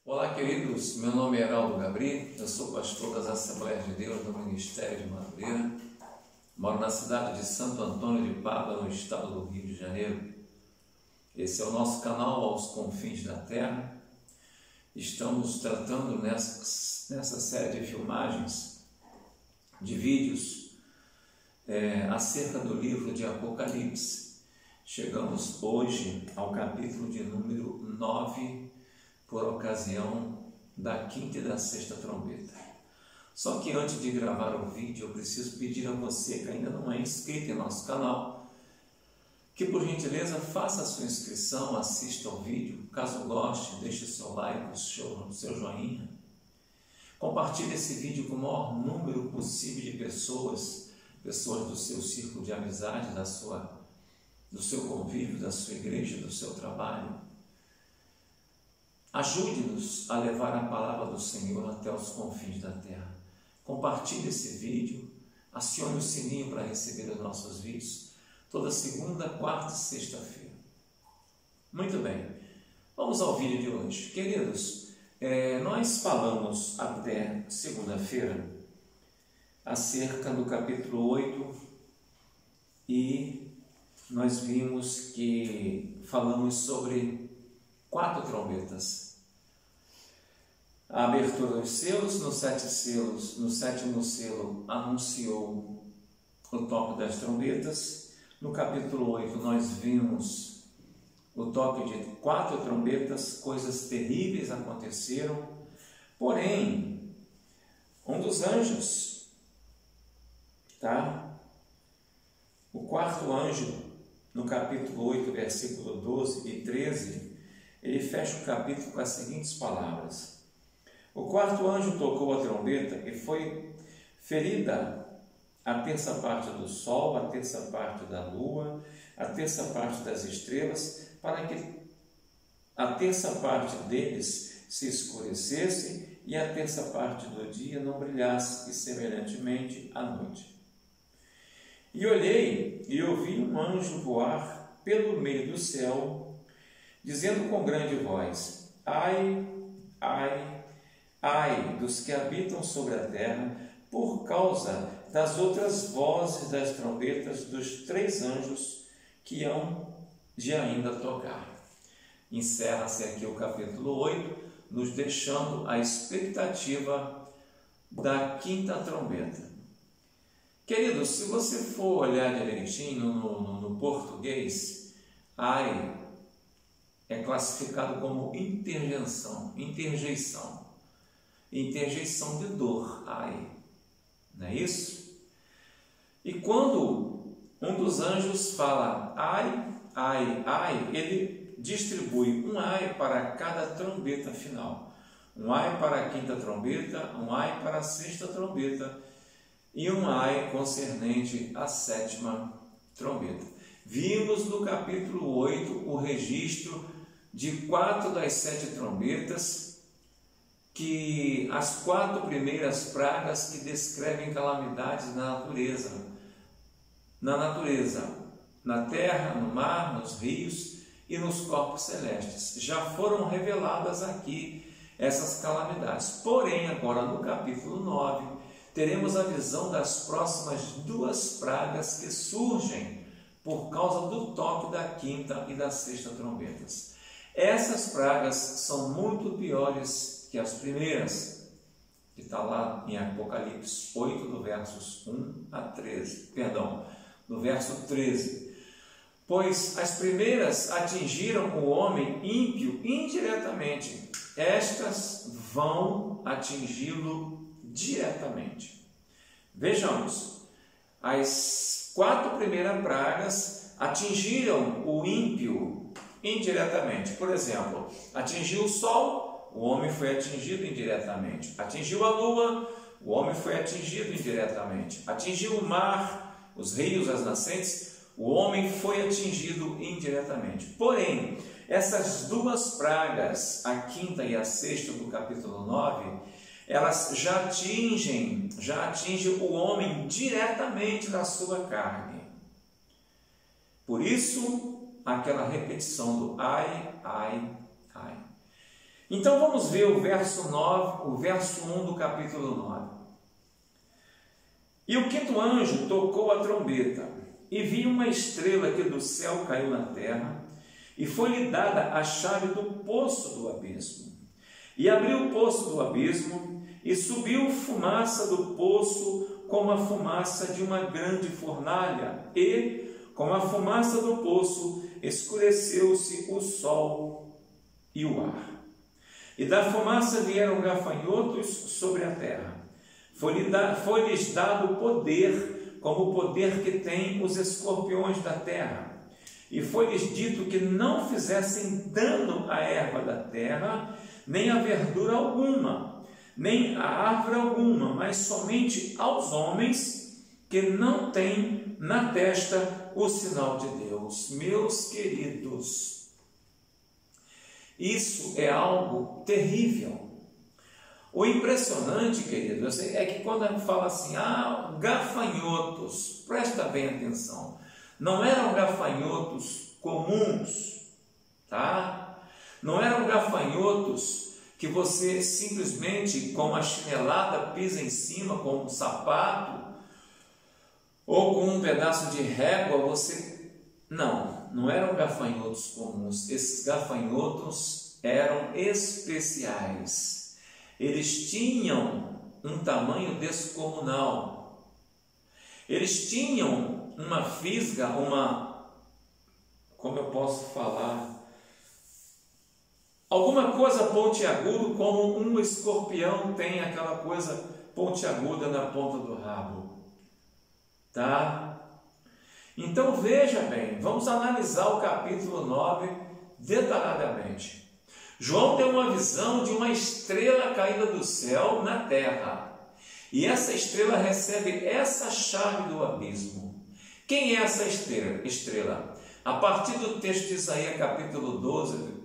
Olá, queridos. Meu nome é Heraldo Gabri, eu sou pastor das Assembleias de Deus do Ministério de Madureira. Moro na cidade de Santo Antônio de Pádua, no estado do Rio de Janeiro. Esse é o nosso canal Aos Confins da Terra. Estamos tratando nessa série de filmagens, de vídeos, acerca do livro de Apocalipse. Chegamos hoje ao capítulo de número 9, por ocasião da quinta e da sexta trombeta. Só que antes de gravar o vídeo, eu preciso pedir a você que ainda não é inscrito em nosso canal, que por gentileza faça a sua inscrição, assista ao vídeo. Caso goste, deixe o seu like, o seu joinha. Compartilhe esse vídeo com o maior número possível de pessoas do seu círculo de amizade, do seu convívio, da sua igreja, do seu trabalho. Ajude-nos a levar a palavra do Senhor até os confins da terra. Compartilhe esse vídeo, acione o sininho para receber os nossos vídeos, toda segunda, quarta e sexta-feira. Muito bem, vamos ao vídeo de hoje. Queridos, nós falamos até segunda-feira acerca do capítulo 8 e nós vimos que falamos sobre 4 trombetas. A abertura dos selos, nos 7 selos, no 7º selo anunciou o toque das trombetas. No capítulo 8 nós vimos o toque de 4 trombetas, coisas terríveis aconteceram. Porém, um dos anjos, o 4º anjo, no capítulo 8, versículo 12 e 13, ele fecha o capítulo com as seguintes palavras: o 4º anjo tocou a trombeta e foi ferida a terça parte do sol, a terça parte da lua, a terça parte das estrelas, para que a terça parte deles se escurecesse e a terça parte do dia não brilhasse, e semelhantemente à noite. E olhei e ouvi um anjo voar pelo meio do céu, dizendo com grande voz: ai, ai, ai dos que habitam sobre a terra, por causa das outras vozes das trombetas dos 3 anjos que hão de ainda tocar. Encerra-se aqui o capítulo 8, nos deixando a expectativa da 5ª trombeta. Queridos, se você for olhar direitinho no português, ai é classificado como interjeição de dor, ai, não é isso? E quando um dos anjos fala ai, ai, ai, ele distribui um ai para cada trombeta final, um ai para a 5ª trombeta, um ai para a 6ª trombeta e um ai concernente à 7ª trombeta. Vimos no capítulo 8 o registro de 4 das 7 trombetas, que as 4 primeiras pragas que descrevem calamidades na natureza, na terra, no mar, nos rios e nos corpos celestes. Já foram reveladas aqui essas calamidades. Porém, agora no capítulo 9, teremos a visão das próximas 2 pragas que surgem por causa do toque da 5ª e da 6ª trombetas. Essas pragas são muito piores que as primeiras, que está lá em Apocalipse 8, do versos 1 a 13, no verso 13. Pois as primeiras atingiram o homem ímpio indiretamente, estas vão atingi-lo diretamente. Vejamos, as 4 primeiras pragas atingiram o ímpio indiretamente. Por exemplo, atingiu o sol, o homem foi atingido indiretamente. Atingiu a lua, o homem foi atingido indiretamente. Atingiu o mar, os rios, as nascentes, o homem foi atingido indiretamente. Porém, essas 2 pragas, a 5ª e a 6ª do capítulo 9, elas já atingem o homem diretamente na sua carne. Por isso, aquela repetição do ai, ai, ai. Então vamos ver o verso 9, o verso 1 do capítulo 9. E o quinto anjo tocou a trombeta, e vi uma estrela que do céu caiu na terra, e foi-lhe dada a chave do poço do abismo. E abriu o poço do abismo, e subiu fumaça do poço como a fumaça de uma grande fornalha, e, com a fumaça do poço, escureceu-se o sol e o ar. E da fumaça vieram gafanhotos sobre a terra. Foi-lhes dado poder, como o poder que têm os escorpiões da terra. E foi-lhes dito que não fizessem dano à erva da terra, nem a verdura alguma, nem a árvore alguma, mas somente aos homens que não têm na testa o sinal de Deus. Meus queridos, isso é algo terrível. O impressionante, queridos, é que quando a gente fala assim, gafanhotos, presta bem atenção, não eram gafanhotos comuns, tá? Não eram gafanhotos que você simplesmente com uma chinelada pisa em cima, com um sapato, ou com um pedaço de régua, você... Não eram gafanhotos comuns, esses gafanhotos eram especiais. Eles tinham um tamanho descomunal. Eles tinham uma fisga, como eu posso falar? Alguma coisa pontiaguda, como um escorpião tem aquela coisa pontiaguda na ponta do rabo. Tá? Então veja bem, vamos analisar o capítulo 9 detalhadamente. João tem uma visão de uma estrela caída do céu na terra. E essa estrela recebe essa chave do abismo. Quem é essa estrela? A partir do texto de Isaías capítulo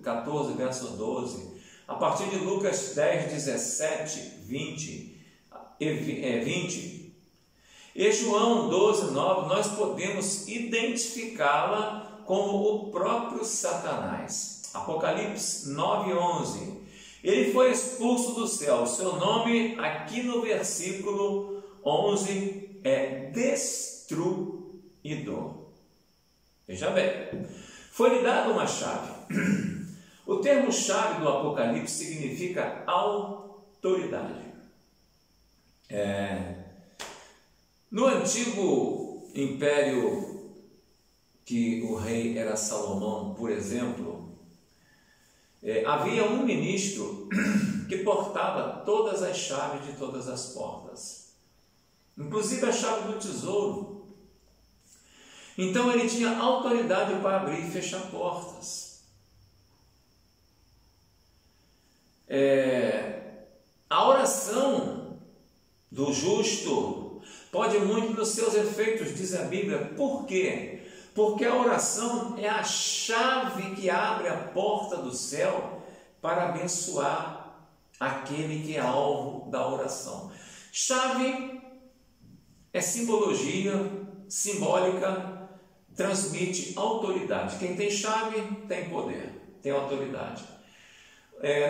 14, verso 12, a partir de Lucas 10, 17, 20, e João 12, 9, nós podemos identificá-la como o próprio Satanás. Apocalipse 9, 11. Ele foi expulso do céu. Seu nome aqui no versículo 11 é Destruidor. Veja bem, foi-lhe dada uma chave. O termo chave do Apocalipse significa autoridade. No antigo império, que o rei era Salomão, por exemplo, havia um ministro que portava todas as chaves de todas as portas, inclusive a chave do tesouro. Então ele tinha autoridade para abrir e fechar portas. A oração do justo pode muito nos seus efeitos, diz a Bíblia. Por quê? Porque a oração é a chave que abre a porta do céu para abençoar aquele que é alvo da oração. Chave é simbologia, simbólica, transmite autoridade. Quem tem chave tem poder, tem autoridade.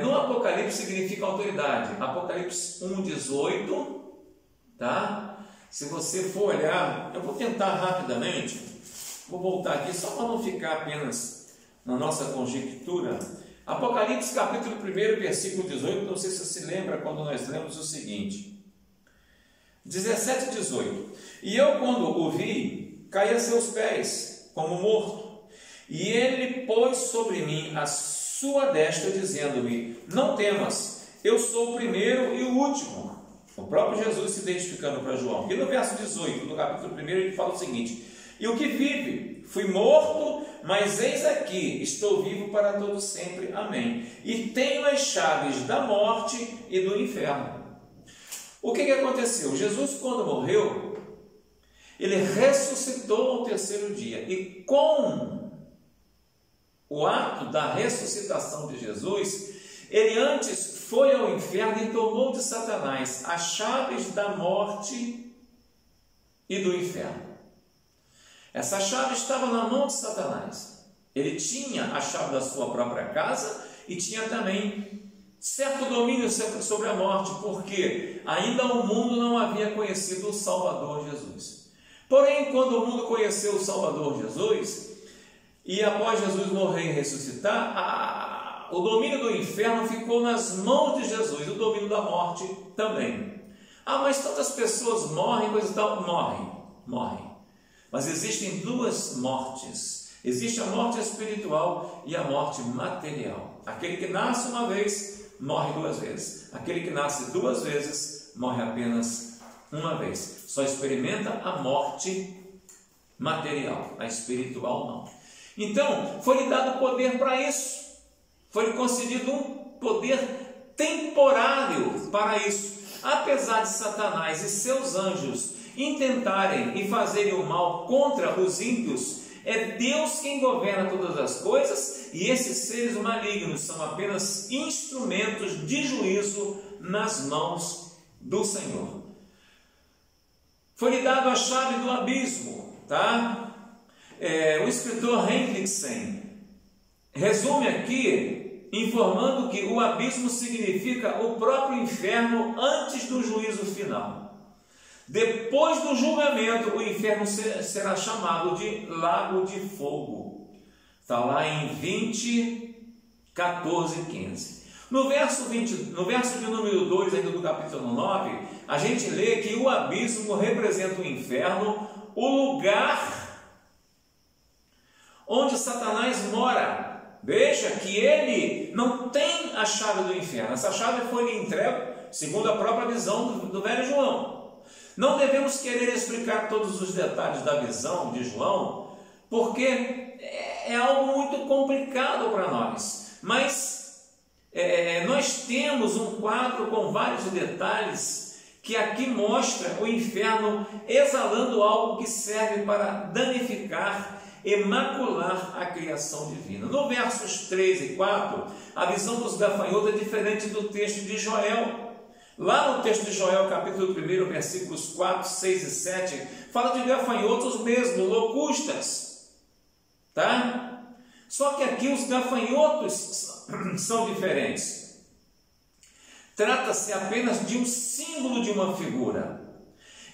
No Apocalipse significa autoridade. Apocalipse 1,18, tá? Se você for olhar, eu vou tentar rapidamente. Vou voltar aqui só para não ficar apenas na nossa conjectura. Apocalipse capítulo 1, versículo 18, não sei se você se lembra quando nós lemos o seguinte. 17 e 18. E eu, quando o vi, caí a seus pés, como morto. E ele pôs sobre mim a sua destra, dizendo-me, não temas, eu sou o primeiro e o último. O próprio Jesus se identificando para João. E no verso 18, do capítulo 1, ele fala o seguinte: e o que vive, fui morto, mas eis aqui, estou vivo para todo sempre. Amém. E tenho as chaves da morte e do inferno. O que aconteceu? Jesus, quando morreu, ele ressuscitou ao terceiro dia. E com o ato da ressuscitação de Jesus, ele antes foi ao inferno e tomou de Satanás as chaves da morte e do inferno. Essa chave estava na mão de Satanás. Ele tinha a chave da sua própria casa e tinha também certo domínio sobre a morte, porque ainda o mundo não havia conhecido o Salvador Jesus. Porém, quando o mundo conheceu o Salvador Jesus, e após Jesus morrer e ressuscitar, o domínio do inferno ficou nas mãos de Jesus, o domínio da morte também. Mas tantas pessoas morrem, coisa e tal, morrem. Mas existem duas mortes. Existe a morte espiritual e a morte material. Aquele que nasce uma vez, morre duas vezes. Aquele que nasce duas vezes, morre apenas uma vez. Só experimenta a morte material, a espiritual não. Então, foi-lhe dado poder para isso. Foi-lhe concedido um poder temporário para isso. Apesar de Satanás e seus anjos intentarem e fazerem o mal contra os ímpios, é Deus quem governa todas as coisas, e esses seres malignos são apenas instrumentos de juízo nas mãos do Senhor. Foi-lhe dado a chave do abismo, tá? O escritor Hendrickson resume aqui, informando que o abismo significa o próprio inferno antes do juízo final. Depois do julgamento, o inferno será chamado de lago de fogo. Está lá em 20, 14 e 15. No verso de número 2, ainda do capítulo 9, a gente lê que o abismo representa o inferno, o lugar onde Satanás mora. Veja que ele não tem a chave do inferno. Essa chave foi-lhe entregue segundo a própria visão do velho João. Não devemos querer explicar todos os detalhes da visão de João, porque é algo muito complicado para nós. Mas nós temos um quadro com vários detalhes que aqui mostra o inferno exalando algo que serve para danificar e macular a criação divina. No versos 3 e 4, a visão dos gafanhotos é diferente do texto de Joel. Lá no texto de Joel, capítulo 1, versículos 4, 6 e 7, fala de gafanhotos mesmo, locustas, tá? Só que aqui os gafanhotos são diferentes. Trata-se apenas de um símbolo de uma figura.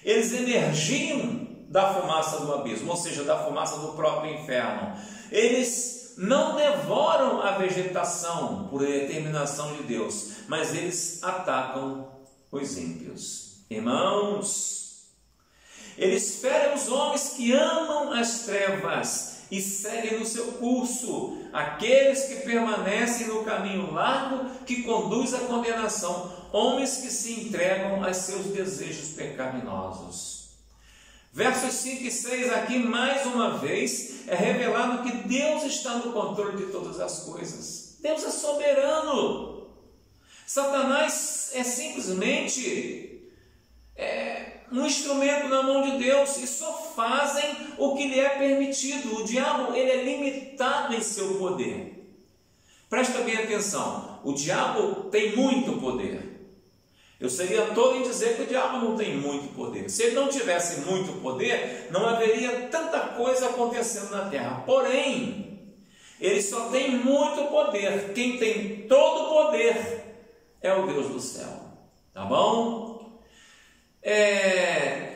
Eles emergiam da fumaça do abismo, ou seja, da fumaça do próprio inferno. Eles não devoram a vegetação por determinação de Deus, mas eles atacam os ímpios. Irmãos, eles ferem os homens que amam as trevas e seguem no seu curso, aqueles que permanecem no caminho largo que conduz à condenação, homens que se entregam a seus desejos pecaminosos. Versos 5 e 6 aqui, mais uma vez, é revelado que Deus está no controle de todas as coisas. Deus é soberano. Satanás é simplesmente um instrumento na mão de Deus e só fazem o que lhe é permitido. O diabo, ele é limitado em seu poder. Presta bem atenção, o diabo tem muito poder. Eu seria tolo em dizer que o diabo não tem muito poder. Se ele não tivesse muito poder, não haveria tanta coisa acontecendo na terra. Porém, ele só tem muito poder. Quem tem todo o poder é o Deus do céu. Tá bom?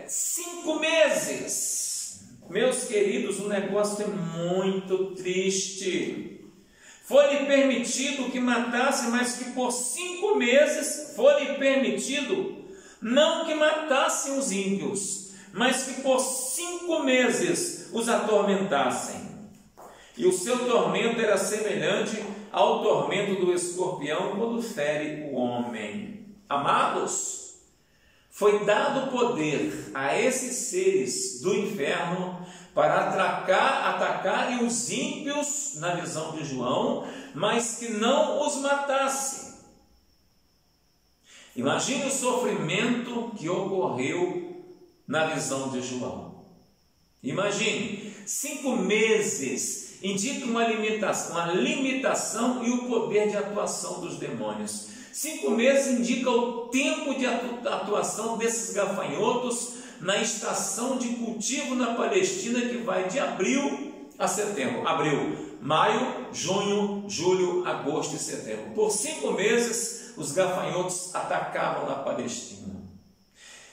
5 meses. Meus queridos, o negócio é muito triste. Foi-lhe permitido que matasse, mas que por 5 meses foi-lhe permitido não que matassem os ímpios, mas que por 5 meses os atormentassem. E o seu tormento era semelhante ao tormento do escorpião quando fere o homem. Amados, foi dado poder a esses seres do inferno para atacarem os ímpios, na visão de João, mas que não os matasse. Imagine o sofrimento que ocorreu na visão de João. Imagine, 5 meses indica uma limitação e o poder de atuação dos demônios. 5 meses indica o tempo de atuação desses gafanhotos na estação de cultivo na Palestina, que vai de abril a setembro. Abril, maio, junho, julho, agosto e setembro. Por 5 meses, os gafanhotos atacavam na Palestina.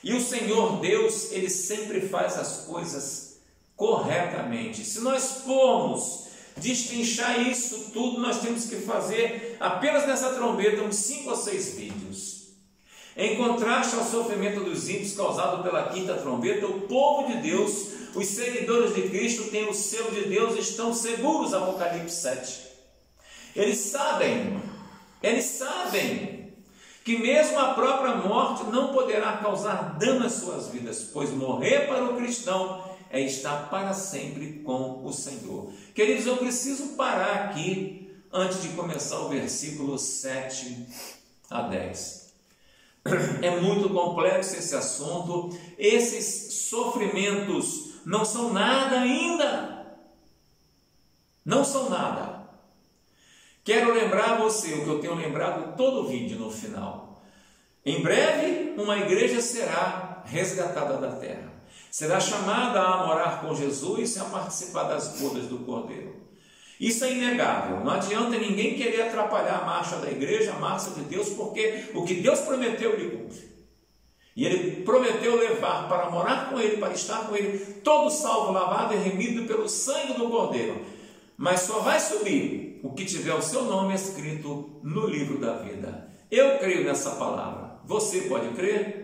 E o Senhor Deus, Ele sempre faz as coisas corretamente. Se nós formos destrinchar isso tudo, nós temos que fazer apenas nessa trombeta uns 5 ou 6 vídeos. Em contraste ao sofrimento dos ímpios causado pela quinta trombeta, o povo de Deus, os seguidores de Cristo, têm o selo de Deus e estão seguros, Apocalipse 7. Eles sabem que mesmo a própria morte não poderá causar dano às suas vidas, pois morrer para o cristão é estar para sempre com o Senhor. Queridos, eu preciso parar aqui antes de começar o versículo 7 a 10. É muito complexo esse assunto. Esses sofrimentos não são nada ainda. Não são nada. Quero lembrar a você o que eu tenho lembrado todo o vídeo no final. Em breve, uma igreja será resgatada da terra. Será chamada a morar com Jesus e a participar das bodas do Cordeiro. Isso é inegável. Não adianta ninguém querer atrapalhar a marcha da igreja, a marcha de Deus, porque o que Deus prometeu, Ele cumpre. E Ele prometeu levar para morar com Ele, para estar com Ele, todo salvo, lavado e remido pelo sangue do Cordeiro. Mas só vai subir o que tiver o seu nome escrito no livro da vida. Eu creio nessa palavra. Você pode crer?